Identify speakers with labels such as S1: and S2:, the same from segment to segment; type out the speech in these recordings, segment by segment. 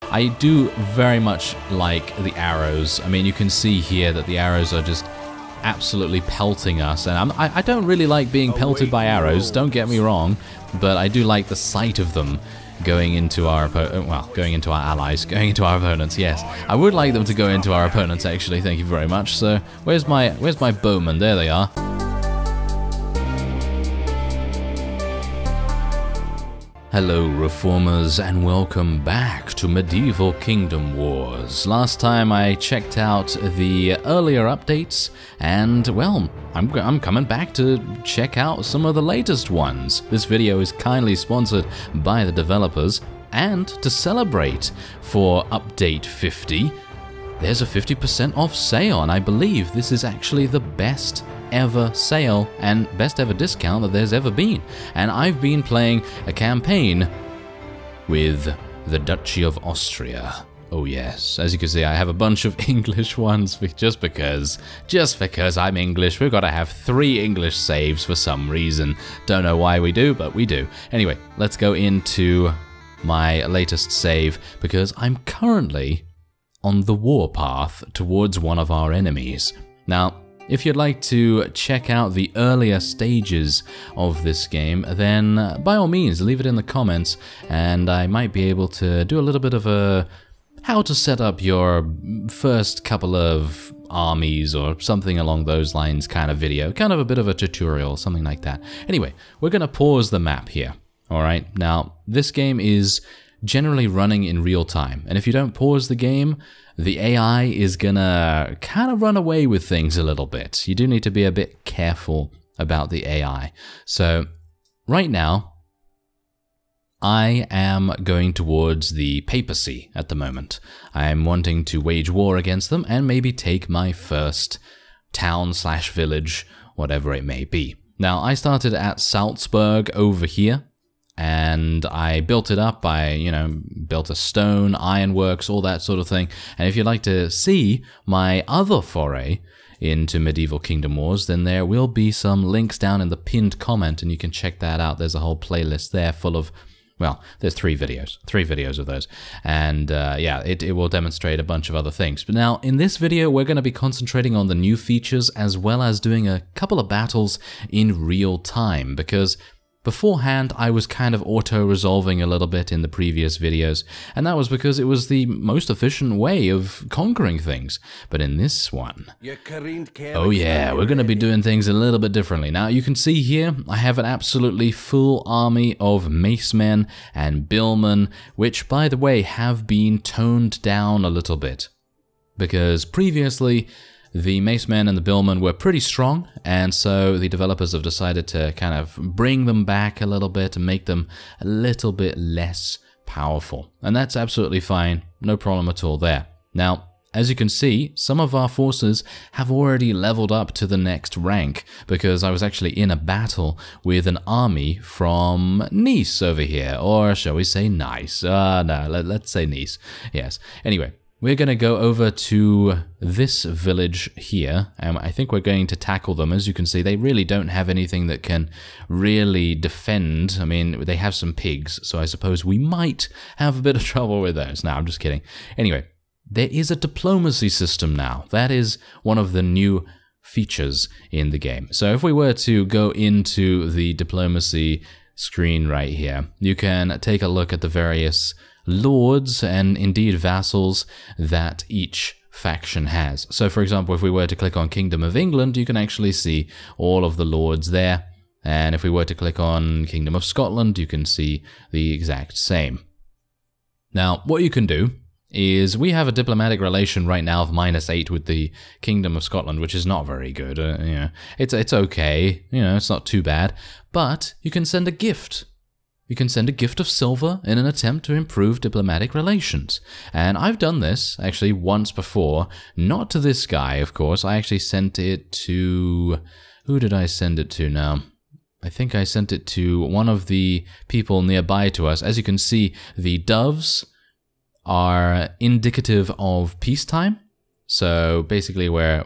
S1: I do very much like the arrows. I mean, you can see here that the arrows are just absolutely pelting us, and I don't really like being pelted by arrows, don't get me wrong, but I do like the sight of them going into our going into our allies, going into our opponents. Yes, I would like them to go into our opponents, actually. Thank you very much. So where's my bowmen? There they are. Hello reformers, and welcome back to Medieval Kingdom Wars. Last time I checked out the earlier updates, and well, I'm coming back to check out some of the latest ones. This video is kindly sponsored by the developers, and to celebrate for update 50, there's a 50% off sale, and I believe this is actually the best ever sale and best ever discount that there's ever been. And I've been playing a campaign with the Duchy of Austria. Oh yes, as you can see, I have a bunch of English ones just because I'm English. We've got to have 3 English saves for some reason. Don't know why we do, but we do. Anyway, let's go into my latest save, because I'm currently on the warpath towards one of our enemies. Now, if you'd like to check out the earlier stages of this game, then by all means leave it in the comments, and I might be able to do a little bit of a how to set up your first couple of armies or something along those lines kind of video, kind of a bit of a tutorial, something like that. Anyway, we're going to pause the map here. Alright, now this game is generally running in real time, and if you don't pause the game, the AI is gonna kind of run away with things a little bit. You do need to be a bit careful about the AI. So right now, I am going towards the papacy at the moment. I am wanting to wage war against them and maybe take my first town slash village, whatever it may be. Now, I started at Salzburg over here, and I built it up. I, built a stone, ironworks, all that sort of thing. And if you'd like to see my other foray into Medieval Kingdom Wars, then there will be some links down in the pinned comment, and you can check that out. There's a whole playlist there full of, well, there's 3 videos of those. And yeah, it will demonstrate a bunch of other things. But now, in this video, we're going to be concentrating on the new features, as well as doing a couple of battles in real time, because beforehand, I was kind of auto-resolving a little bit in the previous videos, and that was because it was the most efficient way of conquering things. But in this one, oh yeah, we're going to be doing things a little bit differently. Now, you can see here, I have an absolutely full army of macemen and billmen, which, by the way, have been toned down a little bit. Because previously, the macemen and the billmen were pretty strong, and so the developers have decided to kind of bring them back a little bit and make them a little bit less powerful. And that's absolutely fine, no problem at all there. Now, as you can see, some of our forces have already leveled up to the next rank, because I was actually in a battle with an army from Nice over here, or shall we say Nice? No, let's say Nice, yes. Anyway, we're going to go over to this village here, and I think we're going to tackle them. As you can see, they really don't have anything that can really defend. I mean, they have some pigs, so I suppose we might have a bit of trouble with those. No, I'm just kidding. Anyway, there is a diplomacy system now. That is one of the new features in the game. So if we were to go into the diplomacy screen right here, you can take a look at the various lords and indeed vassals that each faction has. So for example, if we were to click on Kingdom of England, you can actually see all of the lords there. And if we were to click on Kingdom of Scotland, you can see the exact same. Now, what you can do is we have a diplomatic relation right now of -8 with the Kingdom of Scotland, which is not very good. It's okay, it's not too bad, but you can send a gift. You can send a gift of silver in an attempt to improve diplomatic relations. And I've done this, actually, once before. Not to this guy, of course. I actually sent it to... Who did I send it to now? I think I sent it to one of the people nearby to us. As you can see, the doves are indicative of peacetime. So basically we're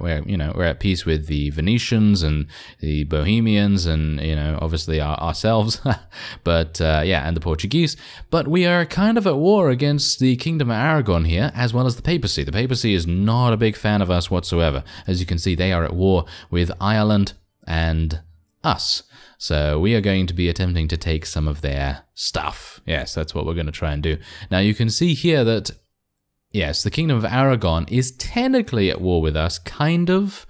S1: at peace with the Venetians and the Bohemians and, obviously ourselves, but yeah, and the Portuguese. But we are kind of at war against the Kingdom of Aragon here, as well as the papacy. The papacy is not a big fan of us whatsoever. As you can see, they are at war with Ireland and us. So we are going to be attempting to take some of their stuff. Yes, that's what we're going to try and do. Now you can see here that yes, the Kingdom of Aragon is technically at war with us, kind of,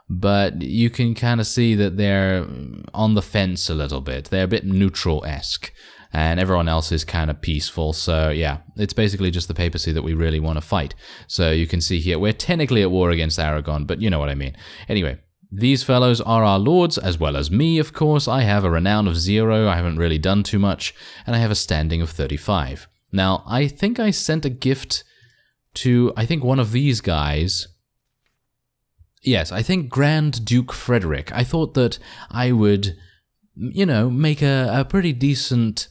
S1: but you can kind of see that they're on the fence a little bit. They're a bit neutral-esque, and everyone else is kind of peaceful. So yeah, it's basically just the papacy that we really want to fight. So you can see here, we're technically at war against Aragon, but you know what I mean. Anyway, these fellows are our lords, as well as me, of course. I have a renown of 0, I haven't really done too much, and I have a standing of 35. Now, I think I sent a gift to, I think, one of these guys. Yes, I think Grand Duke Frederick. I thought that I would, make a pretty decent,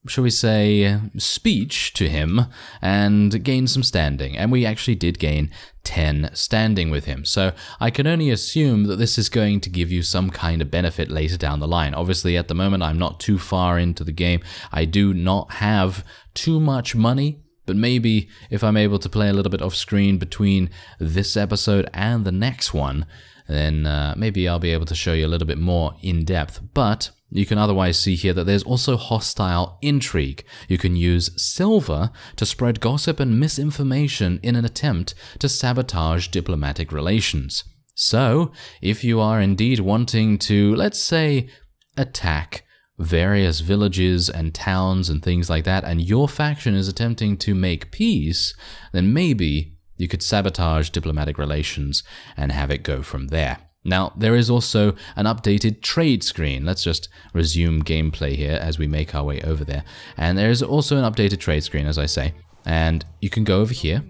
S1: shall we say, speech to him and gain some standing. And we actually did gain 10 standing with him. So I can only assume that this is going to give you some kind of benefit later down the line. Obviously, at the moment, I'm not too far into the game. I do not have too much money. But maybe if I'm able to play a little bit off screen between this episode and the next one, then maybe I'll be able to show you a little bit more in depth. But you can otherwise see here that there's also hostile intrigue. You can use silver to spread gossip and misinformation in an attempt to sabotage diplomatic relations. So, if you are indeed wanting to, let's say, attack various villages and towns and things like that, and your faction is attempting to make peace, then maybe you could sabotage diplomatic relations and have it go from there. Now, there is also an updated trade screen. Let's just resume gameplay here as we make our way over there. And there is also an updated trade screen, as I say. And you can go over here,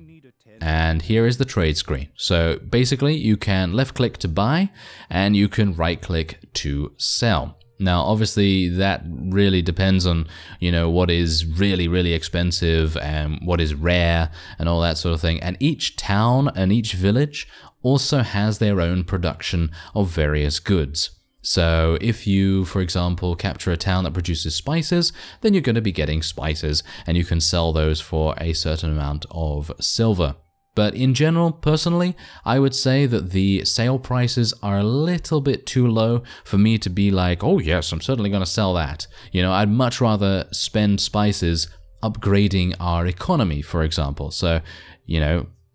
S1: and here is the trade screen. So basically, you can left-click to buy, and you can right-click to sell. Now, obviously, that really depends on, what is really, really expensive and what is rare and all that sort of thing. And each town and each village also has their own production of various goods. So if you, for example, capture a town that produces spices, then you're going to be getting spices, and you can sell those for a certain amount of silver. But in general, personally, I would say that the sale prices are a little bit too low for me to be like, oh yes, I'm certainly going to sell that. I'd much rather spend spices upgrading our economy, for example. So,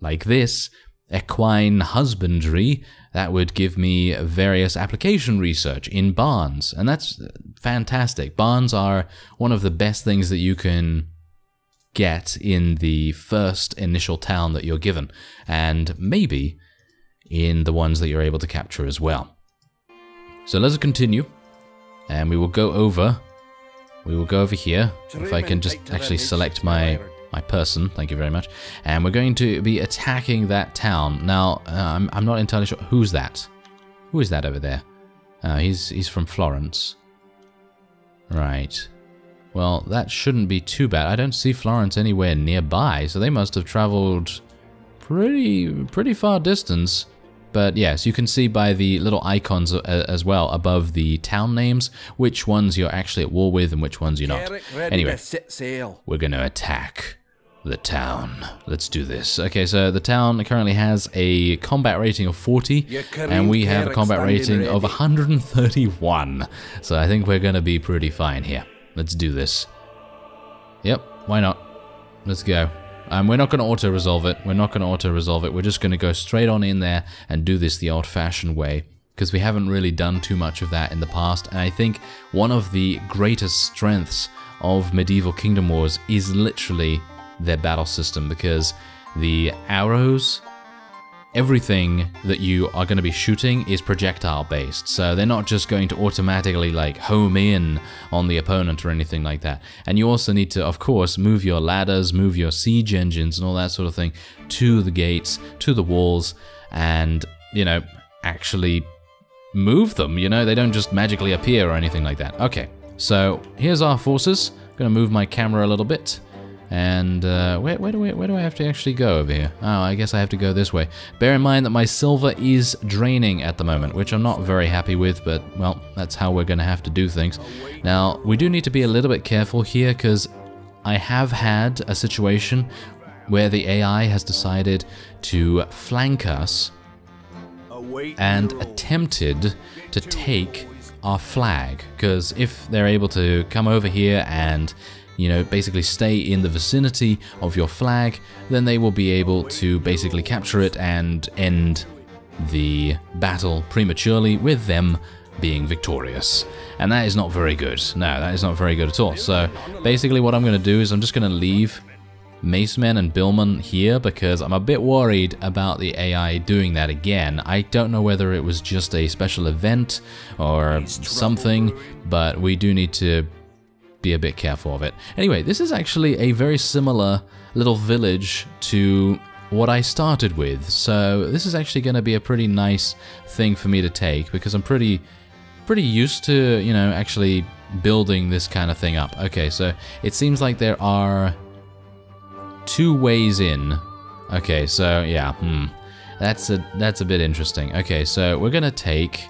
S1: like this, equine husbandry, that would give me various application research in barns. And that's fantastic. Barns are one of the best things that you can get in the first initial town that you're given, and maybe in the ones that you're able to capture as well. So let's continue, and we will go over here. If I can just actually select my person, thank you very much. And we're going to be attacking that town. Now, I'm not entirely sure. Who's that? Who is that over there? He's from Florence. Right. Well, that shouldn't be too bad. I don't see Florence anywhere nearby, so they must have traveled pretty far distance. But yes, you can see by the little icons as well above the town names which ones you're actually at war with and which ones you're not. Anyway, we're going to attack the town. Let's do this. Okay, so the town currently has a combat rating of 40, and we have a combat rating of 131. So I think we're going to be pretty fine here. Let's do this. Yep, why not? Let's go. We're not going to auto-resolve it. We're just going to go straight on in there and do this the old-fashioned way, because we haven't really done too much of that in the past. And I think one of the greatest strengths of medieval Kingdom Wars is literally their battle system, because the arrows, everything that you are going to be shooting is projectile based, so they're not just going to automatically like home in on the opponent or anything like that. And you also need to, of course, move your ladders, move your siege engines and all that sort of thing to the gates, to the walls, and, actually move them. They don't just magically appear or anything like that. Okay, so here's our forces. I'm going to move my camera a little bit, And where do I have to actually go over here? Oh, I guess I have to go this way. Bear in mind that my silver is draining at the moment, which I'm not very happy with, but, well, that's how we're going to have to do things. Now, we do need to be a little bit careful here, because I have had a situation where the AI has decided to flank us and attempted to take our flag, because if they're able to come over here and, you know, basically stay in the vicinity of your flag, then they will be able to basically capture it and end the battle prematurely with them being victorious. And that is not very good. No, that is not very good at all. So basically what I'm going to do is I'm just going to leave Macemen and Billmen here, because I'm a bit worried about the AI doing that again. I don't know whether it was just a special event or something, but we do need to be a bit careful of it. Anyway, this is actually a very similar little village to what I started with, so this is actually going to be a pretty nice thing for me to take, because I'm pretty used to, you know, actually building this kind of thing up. Okay, so it seems like there are 2 ways in. Okay, so yeah, that's a bit interesting. Okay, so we're gonna take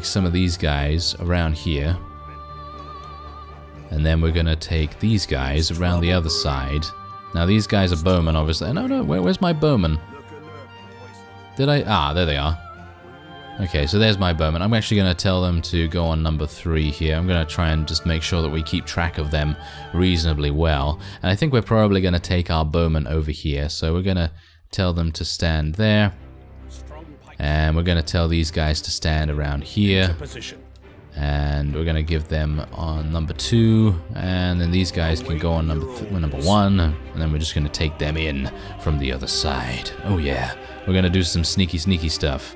S1: some of these guys around here, and then we're gonna take these guys around the other side. Now these guys are bowmen, obviously. No, where's my bowman? Did I? Ah, there they are. Okay, so there's my bowman. I'm actually going to tell them to go on number 3 here. I'm going to try and just make sure that we keep track of them reasonably well. And I think we're probably going to take our bowman over here. So we're going to tell them to stand there. And we're going to tell these guys to stand around here. And we're going to give them on number 2. And then these guys can go on number 1. And then we're just going to take them in from the other side. Oh yeah, we're going to do some sneaky stuff.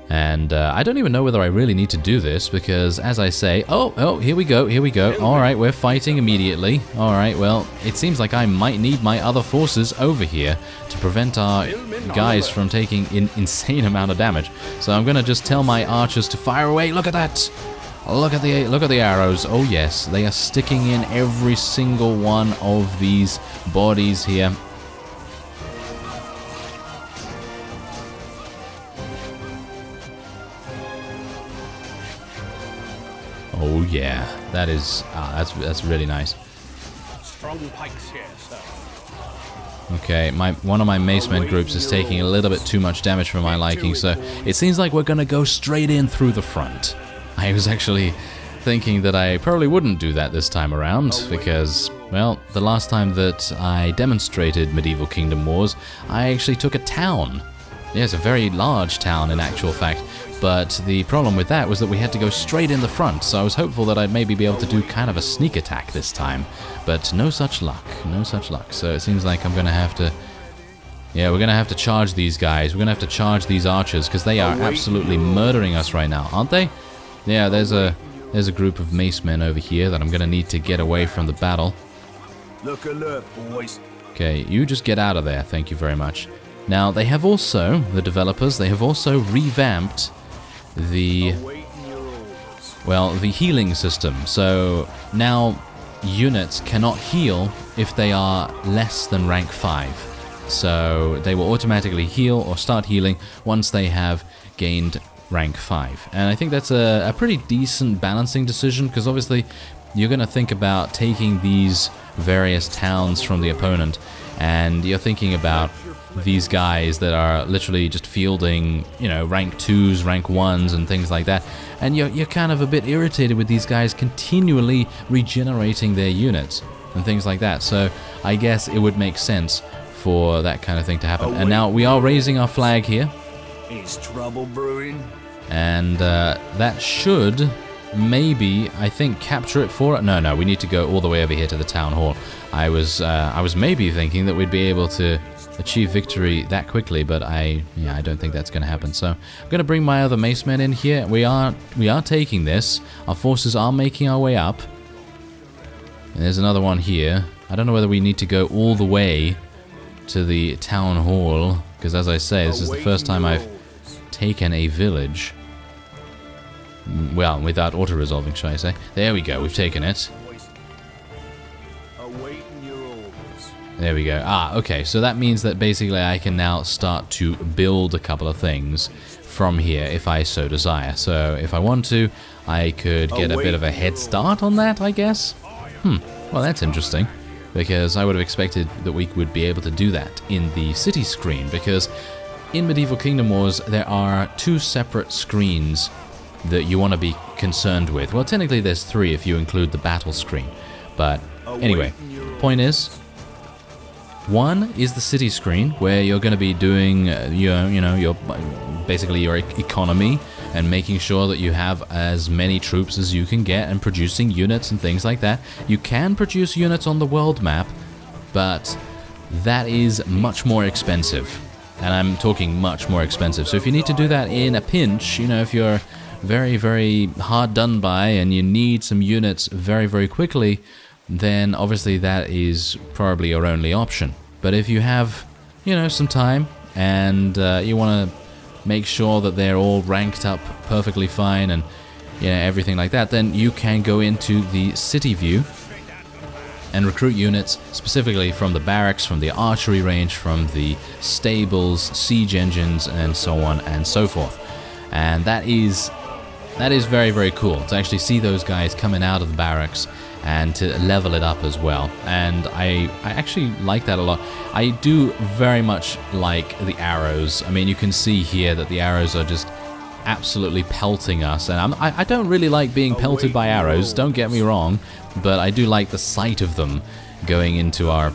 S1: And I don't even know whether I really need to do this, because, as I say... Oh, here we go. Alright, we're fighting immediately. Alright, well, it seems like I might need my other forces over here to prevent our guys from taking an insane amount of damage. So I'm going to just tell my archers to fire away. Look at that! Look at the arrows. Oh yes, they are sticking in every single one of these bodies here. Oh yeah, that is that's really nice. Strong pikes here, sir. Okay, one of my macemen groups is taking a little bit too much damage for my liking, so it seems like we're gonna go straight in through the front. I was actually thinking that I probably wouldn't do that this time around, because, well, the last time that I demonstrated Medieval Kingdom Wars, I actually took a town. Yes, a very large town in actual fact. But the problem with that was that we had to go straight in the front, so I was hopeful that I'd maybe be able to do kind of a sneak attack this time. But no such luck, So it seems like I'm going to have to... Yeah, we're going to have to charge these guys. We're going to have to charge these archers, because they are absolutely murdering us right now, aren't they? Yeah, there's a group of macemen over here that I'm going to need to get away from the battle. Look alert, boys. Okay, you just get out of there, thank you very much. Now, they have also, the developers, they have also revamped the healing system. So now units cannot heal if they are less than rank 5. So they will automatically heal or start healing once they have gained rank 5. And I think that's a pretty decent balancing decision, because obviously you're going to think about taking these various towns from the opponent, and you're thinking about these guys that are literally just fielding, you know, rank 2s, rank 1s, and things like that. And you're kind of a bit irritated with these guys continually regenerating their units and things like that. So I guess it would make sense for that kind of thing to happen. And now we are raising our flag here. Is trouble brewing? And that should maybe, I think, capture it for it. No, we need to go all the way over here to the town hall. I was maybe thinking that we'd be able to achieve victory that quickly, but I don't think that's going to happen. So I'm going to bring my other macemen in here. We are taking this. Our forces are making our way up. And there's another one here. I don't know whether we need to go all the way to the town hall, because as I say, this is the first time I've taken a village. Well, without auto-resolving, shall I say. There we go, we've taken it. There we go. Ah, okay, so that means that basically I can now start to build a couple of things from here if I so desire. So if I want to, I could get a bit of a head start on that, I guess. Well, that's interesting, because I would have expected that we would be able to do that in the city screen, because in Medieval Kingdom Wars there are 2 separate screens that you want to be concerned with. Well, technically there's 3 if you include the battle screen. But anyway, point is, 1 is the city screen, where you're going to be doing your basically your economy and making sure that you have as many troops as you can get and producing units and things like that. You can produce units on the world map, but that is much more expensive. And I'm talking much more expensive. So if you need to do that in a pinch, if you're very, very hard done by and you need some units very, very quickly, then obviously that is probably your only option. But if you have, some time and you want to make sure that they're all ranked up perfectly fine and everything like that, then you can go into the city view and recruit units specifically from the barracks, from the archery range, from the stables, siege engines, and so on and so forth. And that is very, very cool to actually see those guys coming out of the barracks and to level it up as well. And I actually like that a lot. I do very much like the arrows. I mean, you can see here that the arrows are just absolutely pelting us, and I don't really like being pelted by arrows, don't get me wrong, but I do like the sight of them going into our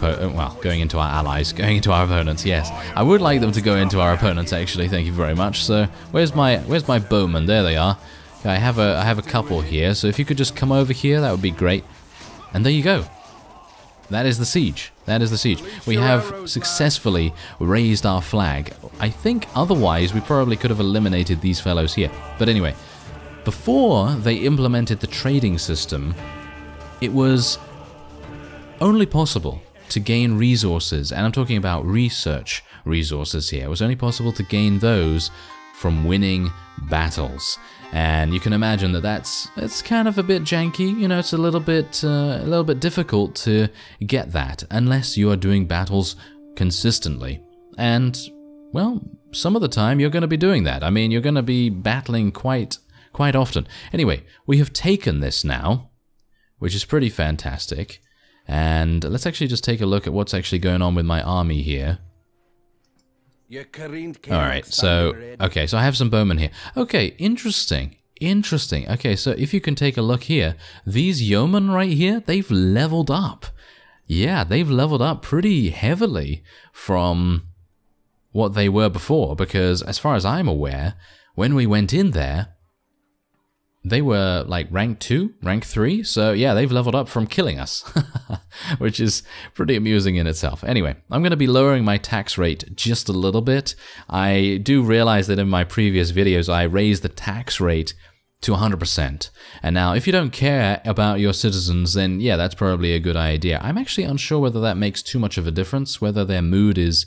S1: going into our allies, going into our opponents. Yes, I would like them to go into our opponents, actually. Thank you very much. So where's my bowmen? There they are. I have a couple here, so if you could just come over here, that would be great. And there you go. That is the siege. That is the siege. We have successfully raised our flag. I think otherwise we probably could have eliminated these fellows here. But anyway, before they implemented the trading system, it was only possible to gain resources, and I'm talking about research resources here. It was only possible to gain those from winning battles. And you can imagine that it's kind of a bit janky, it's a little bit difficult to get that unless you are doing battles consistently. And well, some of the time you're going to be doing that. I mean, you're going to be battling quite often. Anyway, we have taken this now, which is pretty fantastic. And let's actually just take a look at what's actually going on with my army here. Alright, so I have some bowmen here. Okay, interesting. Okay, so if you can take a look here, these yeomen right here, they've leveled up. Yeah, they've leveled up pretty heavily from what they were before, because as far as I'm aware, when we went in there, they were like rank 2, rank 3, so yeah, they've leveled up from killing us, which is pretty amusing in itself. Anyway, I'm going to be lowering my tax rate just a little bit. I do realize that in my previous videos, I raised the tax rate to 100%. And now, if you don't care about your citizens, then yeah, that's probably a good idea. I'm actually unsure whether that makes too much of a difference, whether their mood is,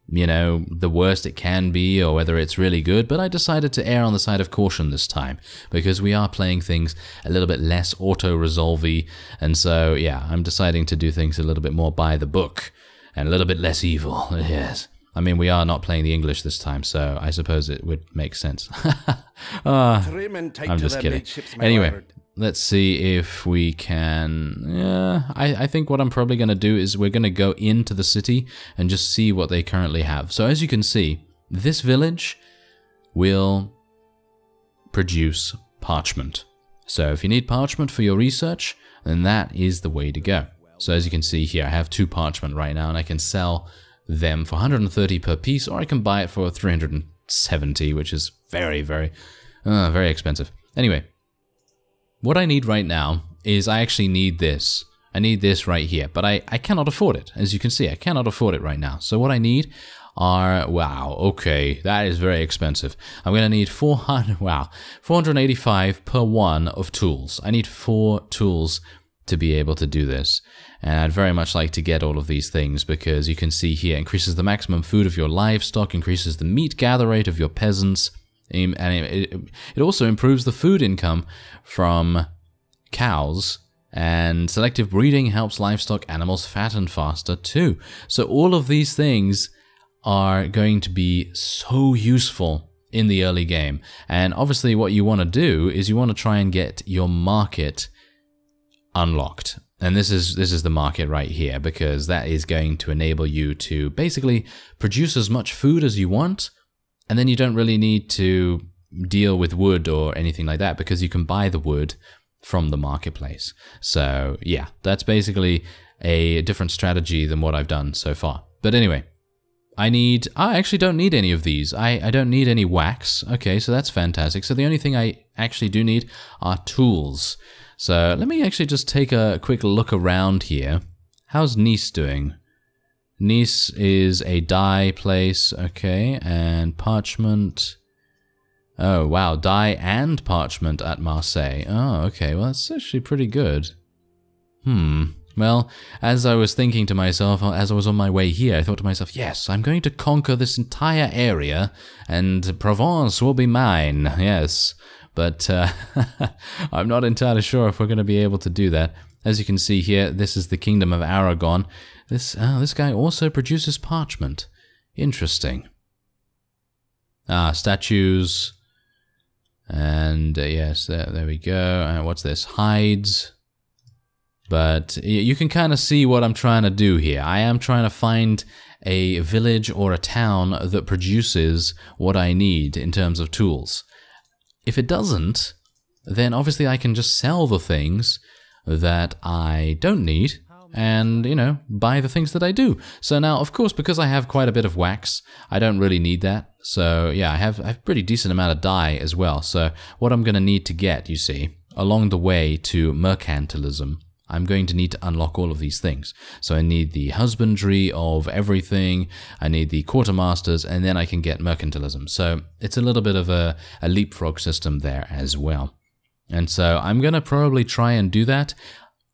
S1: the worst it can be, or whether it's really good, but I decided to err on the side of caution this time, because we are playing things a little bit less auto-resolve-y, and so, yeah, I'm deciding to do things a little bit more by the book, and a little bit less evil, yes. I mean, we are not playing the English this time, so I suppose it would make sense. I'm just kidding. Anyway, let's see if we can... I think what I'm probably going to do is we're going to go into the city and just see what they currently have. So as you can see, this village will produce parchment. So if you need parchment for your research, then that is the way to go. So as you can see here, I have 2 parchment right now, and I can sell them for 130 per piece, or I can buy it for 370, which is very, very expensive. Anyway, what I need right now is I actually need this. I need this right here, but I cannot afford it. As you can see, I cannot afford it right now. So what I need are, wow, okay, that is very expensive. I'm going to need 485 per one of tools. I need 4 tools to be able to do this. And I'd very much like to get all of these things, because you can see here, increases the maximum food of your livestock, increases the meat gather rate of your peasants, and it also improves the food income from cows And selective breeding helps livestock animals fatten faster too. So all of these things are going to be so useful in the early game. And obviously what you want to do is you want to try and get your market unlocked. And this is the market right here, because that is going to enable you to basically produce as much food as you want, and then you don't really need to deal with wood or anything like that, because you can buy the wood from the marketplace. So yeah, that's basically a different strategy than what I've done so far. But anyway, I actually don't need any of these. I don't need any wax. Okay, so that's fantastic. So the only thing I actually do need are tools. So let me actually just take a quick look around here. How's Nice doing? Nice is a dye place, okay, and parchment. Oh, wow, dye and parchment at Marseille. Oh, okay, well, that's actually pretty good. Well, as I was thinking to myself, as I was on my way here, I thought to myself, yes, I'm going to conquer this entire area, and Provence will be mine, yes. But I'm not entirely sure if we're going to be able to do that. As you can see here, this is the Kingdom of Aragon. This guy also produces parchment. Interesting. Statues. And yes, there we go. What's this? Hides. But you can kind of see what I'm trying to do here. I am trying to find a village or a town that produces what I need in terms of tools. If it doesn't, then obviously I can just sell the things that I don't need and, you know, buy the things that I do. So now, of course, because I have quite a bit of wax, I don't really need that. So yeah, I have a pretty decent amount of dye as well. So what I'm going to need to get, you see, along the way to mercantilism, I'm going to need to unlock all of these things. So I need the husbandry of everything, I need the quartermasters, and then I can get mercantilism. So it's a little bit of a leapfrog system there as well. And so I'm going to probably try and do that.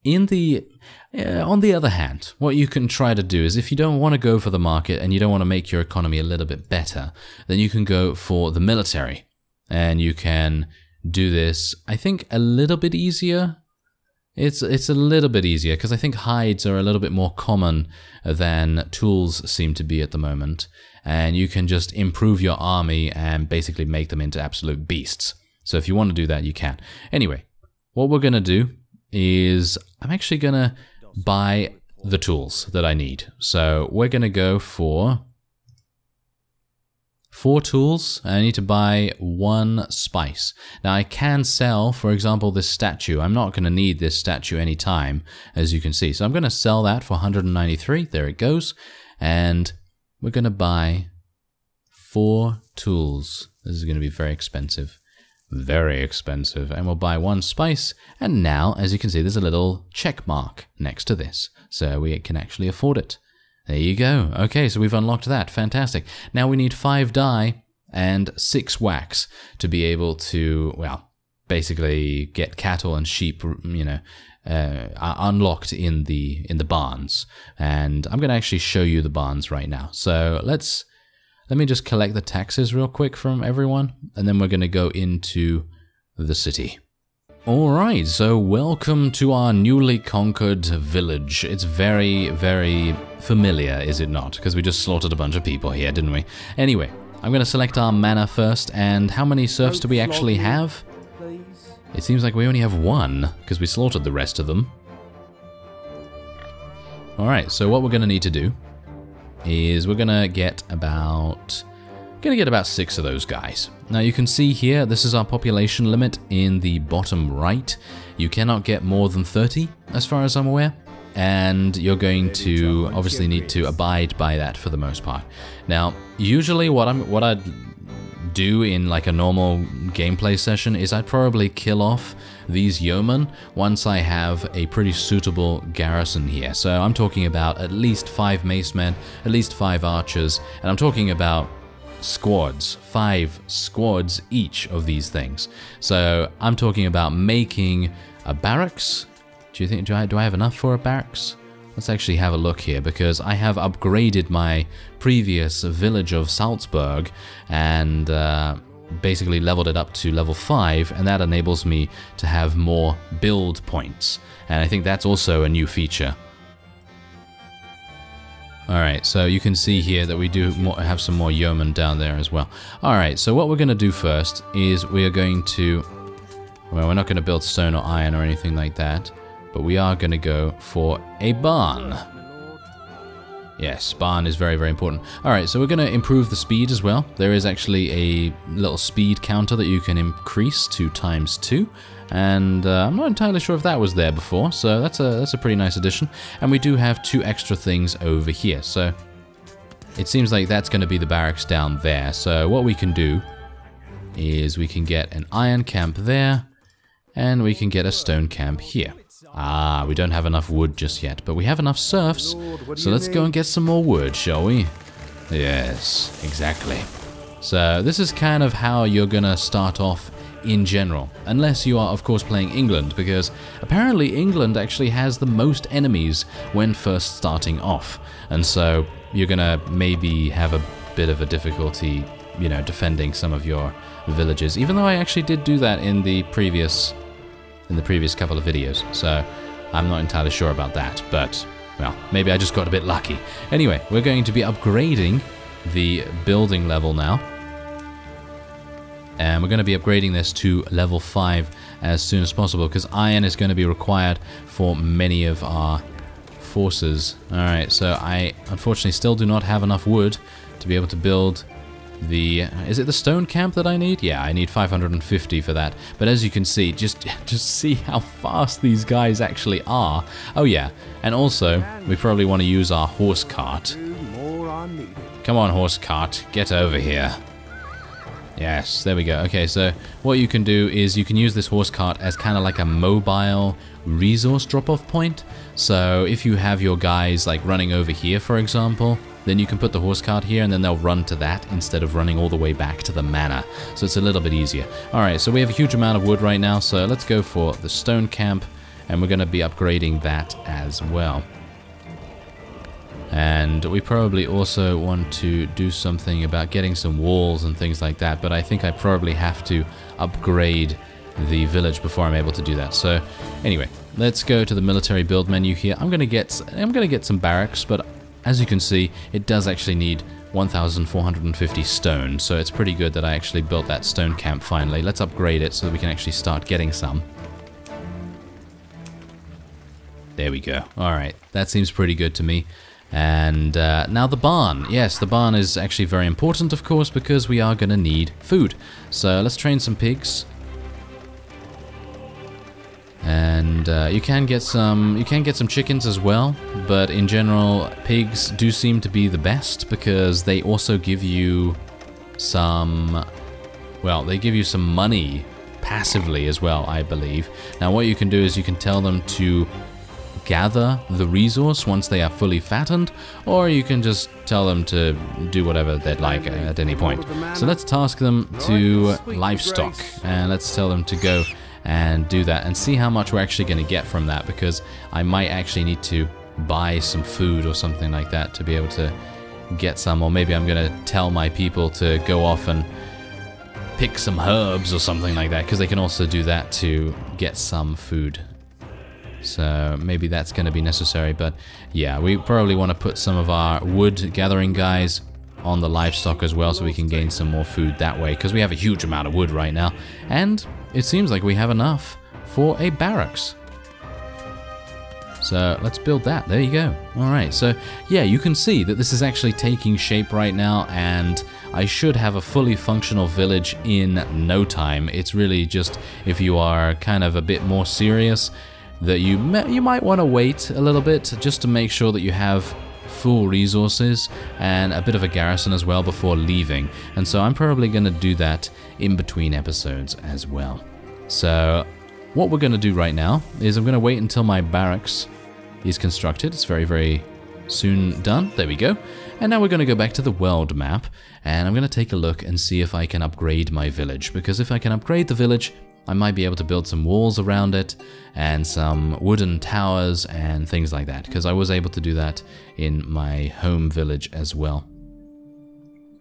S1: On the other hand, what you can try to do is, if you don't want to go for the market and you don't want to make your economy a little bit better, then you can go for the military. And you can do this, I think, a little bit easier. It's a little bit easier because I think hides are a little bit more common than tools seem to be at the moment. And you can just improve your army and basically make them into absolute beasts. So if you want to do that, you can. Anyway, what we're going to do is I'm actually going to buy the tools that I need. So we're going to go for 4 tools. I need to buy 1 spice. Now I can sell, for example, this statue. I'm not going to need this statue anytime, as you can see. So I'm going to sell that for 193. There it goes. And we're going to buy 4 tools. This is going to be very expensive. Very expensive. And we'll buy 1 spice. And now, as you can see, there's a little check mark next to this. So we can actually afford it. There you go. Okay, so we've unlocked that. Fantastic. Now we need 5 dye and 6 wax to be able to, well, basically get cattle and sheep, you know, unlocked in the barns. And I'm going to actually show you the barns right now. So let me just collect the taxes real quick from everyone, and then we're going to go into the city. Alright, so welcome to our newly conquered village. It's very, very familiar, is it not? Because we just slaughtered a bunch of people here, didn't we? Anyway, I'm going to select our manor first, and how many serfs do we actually have? It seems like we only have 1, because we slaughtered the rest of them. Alright, so what we're going to need to do is we're going to get about 6 of those guys. Now you can see here, this is our population limit in the bottom right. You cannot get more than 30, as far as I'm aware. And you're going to obviously need to abide by that for the most part. Now, usually what I'd do in like a normal gameplay session is I'd probably kill off these yeomen once I have a pretty suitable garrison here. So I'm talking about at least 5 macemen, at least 5 archers, and I'm talking about squads, 5 squads each of these things. So I'm talking about making a barracks. Do I have enough for a barracks? Let's actually have a look here, because I have upgraded my previous village of Salzburg, and basically leveled it up to level 5, and that enables me to have more build points. And I think that's also a new feature. Alright, so you can see here that we do have some more yeomen down there as well. Alright, so what we're going to do first is we are going to... Well, we're not going to build stone or iron or anything like that, but we are going to go for a barn. Yes, barn is very, very important. Alright, so we're going to improve the speed as well. There is actually a little speed counter that you can increase to ×2. And I'm not entirely sure if that was there before, so that's a pretty nice addition. And we do have 2 extra things over here, so it seems like that's going to be the barracks down there. So what we can do is we can get an iron camp there, and we can get a stone camp here. Ah, we don't have enough wood just yet, but we have enough serfs, so let's go and get some more wood, shall we? Yes, exactly. So this is kind of how you're gonna start off in general, unless you are of course playing England, because apparently England actually has the most enemies when first starting off, and so you're gonna maybe have a bit of a difficulty, you know, defending some of your villages, even though I actually did do that in the previous couple of videos, so I'm not entirely sure about that, but, well, maybe I just got a bit lucky. Anyway, we're going to be upgrading the building level now, and we're going to be upgrading this to level 5 as soon as possible, because iron is going to be required for many of our forces. Alright, so I unfortunately still do not have enough wood to be able to build the... Is it the stone camp that I need? Yeah, I need 550 for that. But as you can see, just see how fast these guys actually are. Oh yeah, and also, we probably want to use our horse cart. Come on, horse cart, get over here. Yes, there we go. Okay, so what you can do is you can use this horse cart as kind of like a mobile resource drop-off point. So if you have your guys like running over here, for example, then you can put the horse cart here and then they'll run to that instead of running all the way back to the manor. So it's a little bit easier. Alright, so we have a huge amount of wood right now, so let's go for the stone camp, and we're going to be upgrading that as well. And we probably also want to do something about getting some walls and things like that, but I think I probably have to upgrade the village before I'm able to do that. So anyway, let's go to the military build menu here. I'm gonna get some barracks, but as you can see, it does actually need 1,450 stone, so it's pretty good that I actually built that stone camp finally. Let's upgrade it so that we can actually start getting some. There we go. Alright, that seems pretty good to me. And now the barn. Yes, the barn is actually very important, of course, because we are going to need food. So let's train some pigs. And you can get some chickens as well, but in general, pigs do seem to be the best because they also give you some, well, they give you some money passively as well, I believe. Now what you can do is you can tell them to gather the resource once they are fully fattened, or you can just tell them to do whatever they'd like at any point. So let's task them to livestock, and let's tell them to go and do that and see how much we're actually going to get from that, because I might actually need to buy some food or something like that to be able to get some, or maybe I'm going to tell my people to go off and pick some herbs or something like that, because they can also do that to get some food. So maybe that's going to be necessary, but yeah, we probably want to put some of our wood gathering guys on the livestock as well so we can gain some more food that way, because we have a huge amount of wood right now, and it seems like we have enough for a barracks. So let's build that. There you go. Alright, so yeah, you can see that this is actually taking shape right now, and I should have a fully functional village in no time. It's really just if you are kind of a bit more serious that you might want to wait a little bit just to make sure that you have full resources and a bit of a garrison as well before leaving. And so I'm probably going to do that in between episodes as well. So what we're going to do right now is I'm going to wait until my barracks is constructed. It's very, very soon done. There we go. And now we're going to go back to the world map, and I'm going to take a look and see if I can upgrade my village, because if I can upgrade the village, I might be able to build some walls around it and some wooden towers and things like that, because I was able to do that in my home village as well.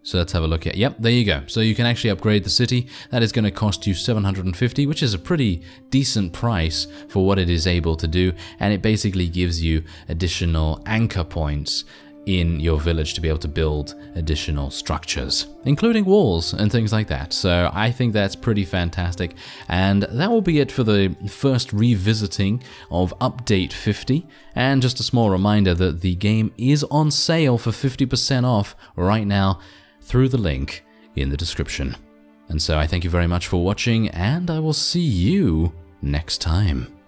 S1: So let's have a look at, yep, there you go. So you can actually upgrade the city. That is going to cost you 750, which is a pretty decent price for what it is able to do. And it basically gives you additional anchor points in your village to be able to build additional structures, including walls and things like that. So I think that's pretty fantastic. And that will be it for the first revisiting of Update 50. And just a small reminder that the game is on sale for 50% off right now through the link in the description. And so I thank you very much for watching, and I will see you next time.